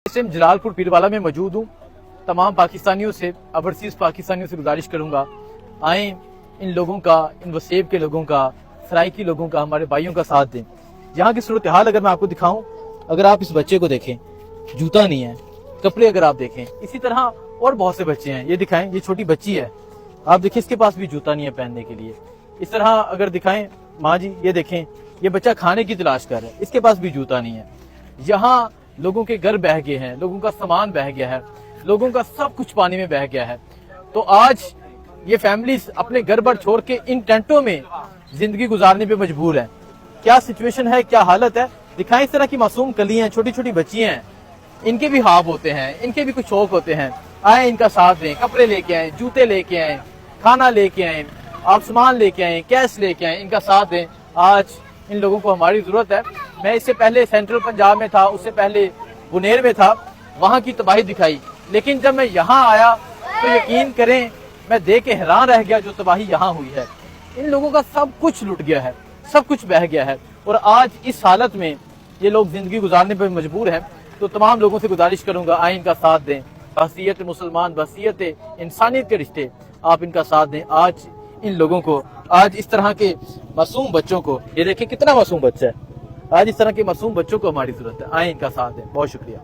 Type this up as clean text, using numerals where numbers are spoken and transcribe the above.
इस टाइम जलालपुर पीरवाला में मौजूद हूँ। तमाम पाकिस्तानियों से, ओवरसीज पाकिस्तानियों से गुजारिश करूंगा, आए इन लोगों का, इन वसेब के लोगों का, सराइकी लोगों का, हमारे भाइयों का साथ दें। यहाँ की सूरत हाल अगर मैं आपको दिखाऊं, अगर आप इस बच्चे को देखें, जूता नहीं है, कपड़े अगर आप देखें, इसी तरह और बहुत से बच्चे हैं। ये दिखाएं, ये छोटी बच्ची है, आप देखिए इसके पास भी जूता नहीं है पहनने के लिए। इस तरह अगर दिखाएं, माँ जी ये देखें, ये बच्चा खाने की तलाश कर रहा है, इसके पास भी जूता नहीं है। यहाँ लोगों के घर बह गए हैं, लोगों का सामान बह गया है, लोगों का सब कुछ पानी में बह गया है। तो आज ये फैमिलीज अपने घर बार छोड़ के इन टेंटों में जिंदगी गुजारने पे मजबूर है। क्या सिचुएशन है, क्या हालत है, दिखाएं। इस तरह की मासूम कलियां, छोटी छोटी बच्चियां हैं, इनके भी ख्वाब होते हैं, इनके भी कुछ शौक होते हैं। आए इनका साथ दें, कपड़े लेके आए, जूते लेके आए, खाना लेके आए, आप सामान लेके आए, कैश लेके आए, इनका साथ दें। आज इन लोगों को हमारी जरूरत है। मैं इससे पहले सेंट्रल पंजाब में था, उससे पहले बुनेर में था, वहां की तबाही दिखाई, लेकिन जब मैं यहाँ आया तो यकीन करें मैं देख के हैरान रह गया जो तबाही यहाँ हुई है। इन लोगों का सब कुछ लुट गया है, सब कुछ बह गया है, और आज इस हालत में ये लोग जिंदगी गुजारने पर मजबूर हैं। तो तमाम लोगों से गुजारिश करूंगा, आए इनका साथ दें। बहसीयत मुसलमान, बहसीयत इंसानियत के रिश्ते, आप इनका साथ दें। आज इन लोगों को, आज इस तरह के मासूम बच्चों को, ये देखें कितना मासूम बच्चा है, आज इस तरह के मासूम बच्चों को हमारी जरूरत है। आए इनका साथ दें। बहुत शुक्रिया।